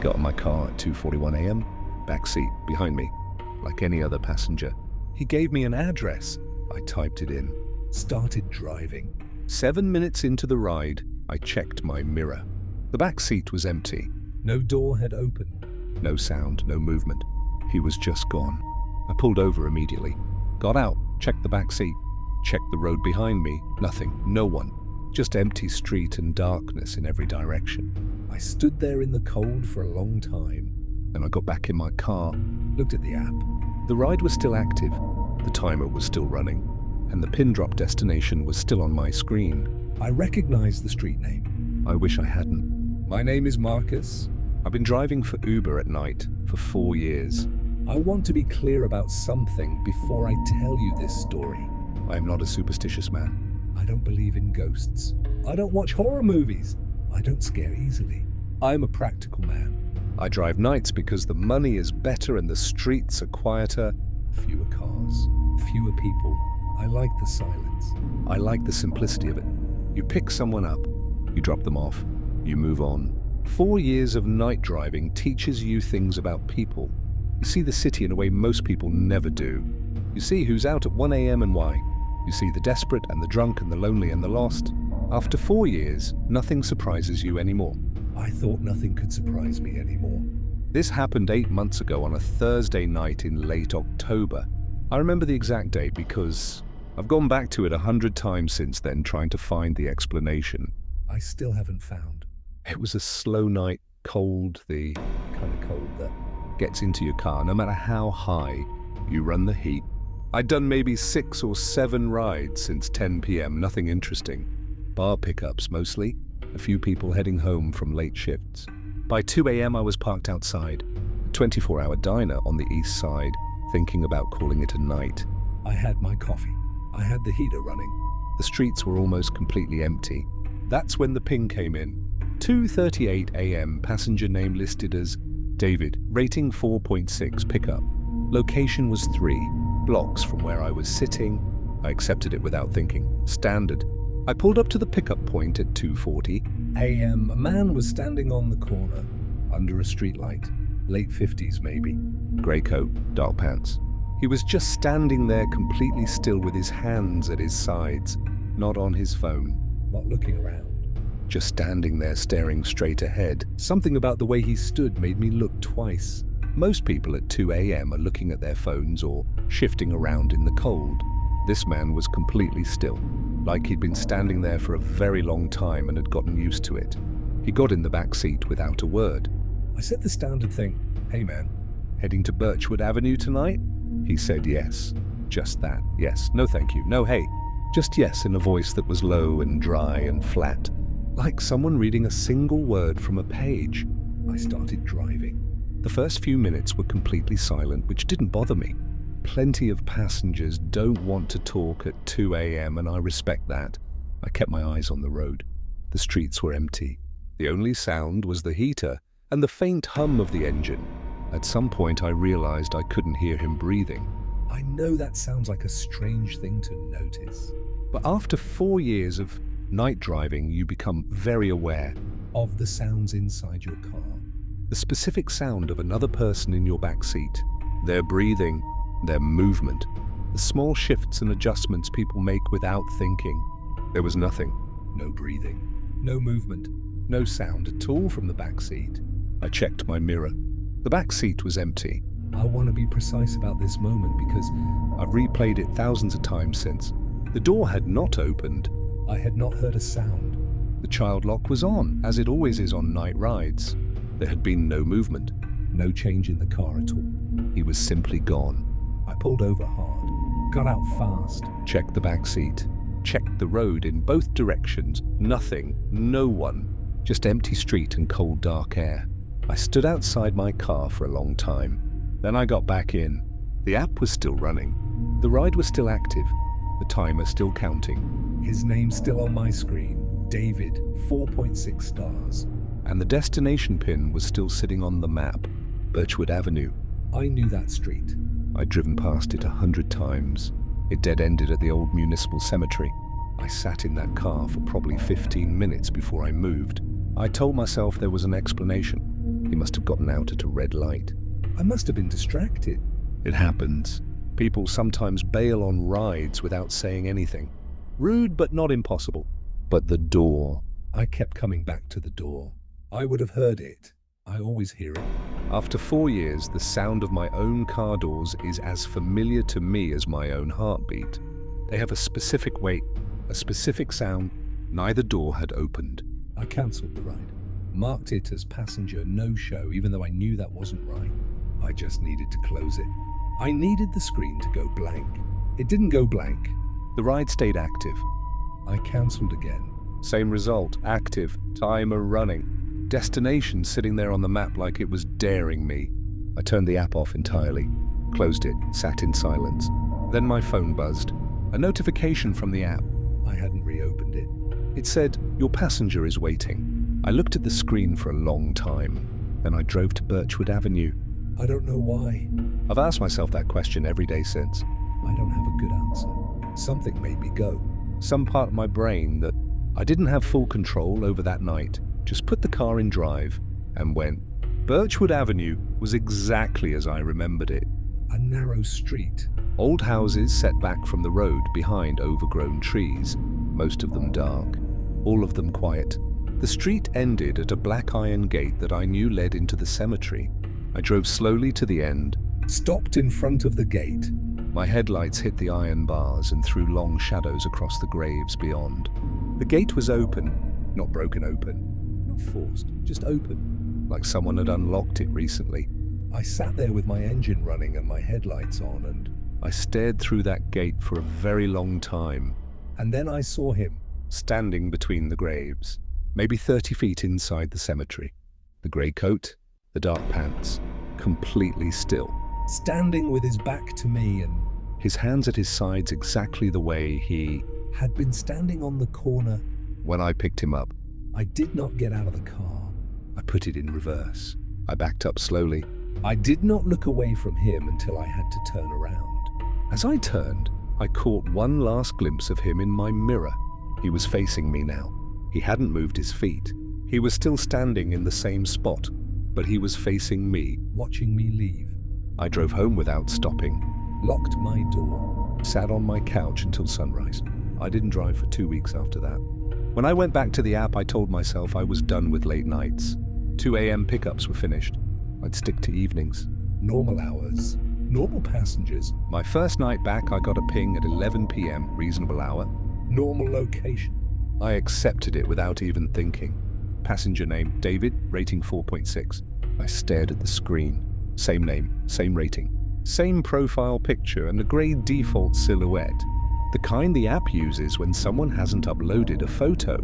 got in my car at 2:41 a.m., back seat behind me, like any other passenger. He gave me an address. I typed it in, started driving. 7 minutes into the ride, I checked my mirror. The back seat was empty. No door had opened. No sound, no movement. He was just gone. I pulled over immediately, got out, checked the back seat, checked the road behind me. Nothing, no one. Just empty street and darkness in every direction. I stood there in the cold for a long time. Then I got back in my car, looked at the app. The ride was still active, the timer was still running, and the pin drop destination was still on my screen. I recognized the street name. I wish I hadn't. My name is Marcus. I've been driving for Uber at night for 4 years. I want to be clear about something before I tell you this story. I am not a superstitious man. I don't believe in ghosts. I don't watch horror movies. I don't scare easily. I'm a practical man. I drive nights because the money is better and the streets are quieter. Fewer cars, fewer people. I like the silence. I like the simplicity of it. You pick someone up, you drop them off, you move on. 4 years of night driving teaches you things about people. You see the city in a way most people never do. You see who's out at 1 a.m. and why. You see the desperate and the drunk and the lonely and the lost. After 4 years, nothing surprises you anymore. I thought nothing could surprise me anymore. This happened 8 months ago on a Thursday night in late October. I remember the exact date because I've gone back to it 100 times since then trying to find the explanation. I still haven't found. It was a slow night, cold, the kind of cold that gets into your car no matter how high you run the heat. I'd done maybe 6 or 7 rides since 10 p.m, nothing interesting. Bar pickups mostly, a few people heading home from late shifts. By 2 a.m. I was parked outside, a 24-hour diner on the east side, thinking about calling it a night. I had my coffee. I had the heater running. The streets were almost completely empty. That's when the ping came in. 2:38 a.m, passenger name listed as David, rating 4.6 pickup. Location was 3 blocks from where I was sitting. I accepted it without thinking. Standard. I pulled up to the pickup point at 2:40 a.m. A man was standing on the corner, under a streetlight. Late 50s maybe. Grey coat, dark pants. He was just standing there completely still with his hands at his sides, not on his phone, not looking around. Just standing there staring straight ahead. Something about the way he stood made me look twice. Most people at 2 a.m. are looking at their phones or shifting around in the cold. This man was completely still, like he'd been standing there for a very long time and had gotten used to it. He got in the back seat without a word. I said the standard thing, "Hey man, heading to Birchwood Avenue tonight?" He said yes. Just that, yes. No thank you, no hey. Just yes in a voice that was low and dry and flat, like someone reading a single word from a page. I started driving. The first few minutes were completely silent, which didn't bother me. Plenty of passengers don't want to talk at 2 a.m. and I respect that. I kept my eyes on the road. The streets were empty. The only sound was the heater and the faint hum of the engine. At some point I realized I couldn't hear him breathing. I know that sounds like a strange thing to notice, but after 4 years of night driving, you become very aware of the sounds inside your car. The specific sound of another person in your back seat, their breathing, their movement, the small shifts and adjustments people make without thinking. There was nothing. No breathing, no movement, no sound at all from the back seat. I checked my mirror. The back seat was empty. I want to be precise about this moment because I've replayed it thousands of times since. The door had not opened. I had not heard a sound. The child lock was on, as it always is on night rides. There had been no movement, no change in the car at all. He was simply gone. I pulled over hard, got out fast, checked the back seat, checked the road in both directions. Nothing, no one, just empty street and cold dark air. I stood outside my car for a long time. Then I got back in. The app was still running. The ride was still active. The timer still counting. His name still on my screen. David, 4.6 stars. And the destination pin was still sitting on the map. Birchwood Avenue. I knew that street. I'd driven past it 100 times. It dead-ended at the old municipal cemetery. I sat in that car for probably 15 minutes before I moved. I told myself there was an explanation. He must have gotten out at a red light. I must have been distracted. It happens. People sometimes bail on rides without saying anything. Rude, but not impossible. But the door. I kept coming back to the door. I would have heard it. I always hear it. After 4 years, the sound of my own car doors is as familiar to me as my own heartbeat. They have a specific weight, a specific sound. Neither door had opened. I cancelled the ride. Marked it as passenger no-show, even though I knew that wasn't right. I just needed to close it. I needed the screen to go blank. It didn't go blank. The ride stayed active. I cancelled again. Same result, active, timer running. Destination sitting there on the map like it was daring me. I turned the app off entirely, closed it, sat in silence. Then my phone buzzed. A notification from the app. I hadn't reopened it. It said, "Your passenger is waiting." I looked at the screen for a long time. Then I drove to Birchwood Avenue. I don't know why. I've asked myself that question every day since. I don't have a good answer. Something made me go. Some part of my brain that I didn't have full control over that night just put the car in drive and went. Birchwood Avenue was exactly as I remembered it. A narrow street. Old houses set back from the road behind overgrown trees, most of them dark, all of them quiet. The street ended at a black iron gate that I knew led into the cemetery. I drove slowly to the end, stopped in front of the gate. My headlights hit the iron bars and threw long shadows across the graves beyond. The gate was open, not broken open, not forced, just open, like someone had unlocked it recently. I sat there with my engine running and my headlights on, and I stared through that gate for a very long time. And then I saw him, standing between the graves, maybe 30 feet inside the cemetery. The grey coat, the dark pants, completely still, standing with his back to me and his hands at his sides exactly the way he had been standing on the corner when I picked him up. I did not get out of the car. I put it in reverse. I backed up slowly. I did not look away from him until I had to turn around. As I turned, I caught one last glimpse of him in my mirror. He was facing me now. He hadn't moved his feet. He was still standing in the same spot, but he was facing me, watching me leave. I drove home without stopping, locked my door, sat on my couch until sunrise. I didn't drive for 2 weeks after that. When I went back to the app, I told myself I was done with late nights. 2 a.m. pickups were finished. I'd stick to evenings. Normal hours. Normal passengers. My first night back, I got a ping at 11 p.m., reasonable hour. Normal location. I accepted it without even thinking. Passenger name, David, rating 4.6. I stared at the screen. Same name, same rating. Same profile picture and a grey default silhouette. The kind the app uses when someone hasn't uploaded a photo.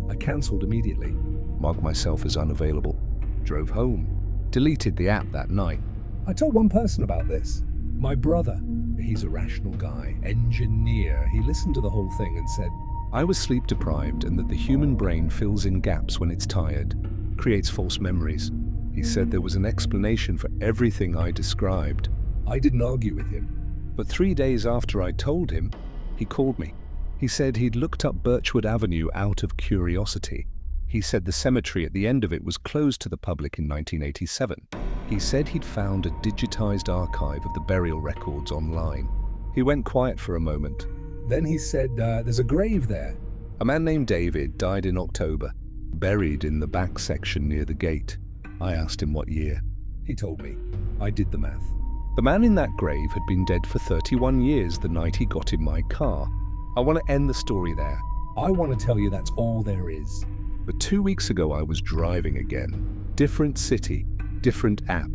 I cancelled immediately. Marked myself as unavailable. Drove home. Deleted the app that night. I told one person about this. My brother. He's a rational guy, engineer. He listened to the whole thing and said, I was sleep deprived and that the human brain fills in gaps when it's tired, creates false memories. He said there was an explanation for everything I described. I didn't argue with him. But 3 days after I told him, he called me. He said he'd looked up Birchwood Avenue out of curiosity. He said the cemetery at the end of it was closed to the public in 1987. He said he'd found a digitized archive of the burial records online. He went quiet for a moment. Then he said, there's a grave there. A man named David died in October, buried in the back section near the gate. I asked him what year. He told me. I did the math. The man in that grave had been dead for 31 years the night he got in my car. I want to end the story there. I want to tell you that's all there is. But 2 weeks ago I was driving again. Different city, different app.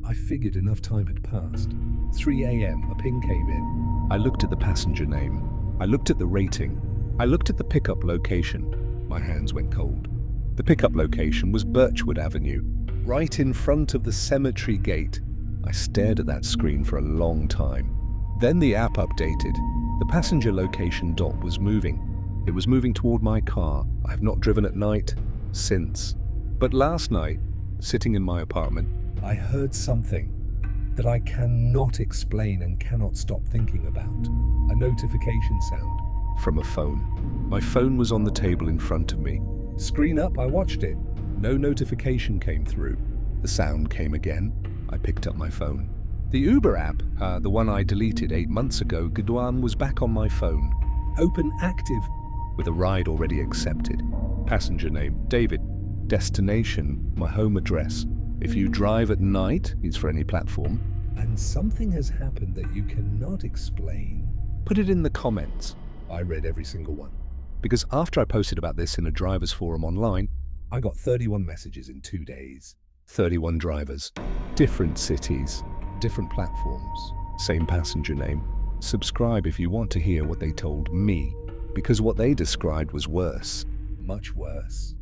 I figured enough time had passed. 3 a.m. a ping came in. I looked at the passenger name. I looked at the rating. I looked at the pickup location. My hands went cold. The pickup location was Birchwood Avenue, right in front of the cemetery gate. I stared at that screen for a long time. Then the app updated. The passenger location dot was moving. It was moving toward my car. I have not driven at night since. But last night, sitting in my apartment, I heard something that I cannot explain and cannot stop thinking about. A notification sound from a phone. My phone was on the table in front of me. Screen up, I watched it. No notification came through. The sound came again. I picked up my phone. The Uber app, the one I deleted 8 months ago, Gudwan, was back on my phone. Open active. With a ride already accepted. Passenger name, David. Destination, my home address. If you drive at night, it's for any platform. And something has happened that you cannot explain. Put it in the comments. I read every single one. Because after I posted about this in a driver's forum online, I got 31 messages in 2 days. 31 drivers. Different cities. Different platforms. Same passenger name. Subscribe if you want to hear what they told me. Because what they described was worse. Much worse.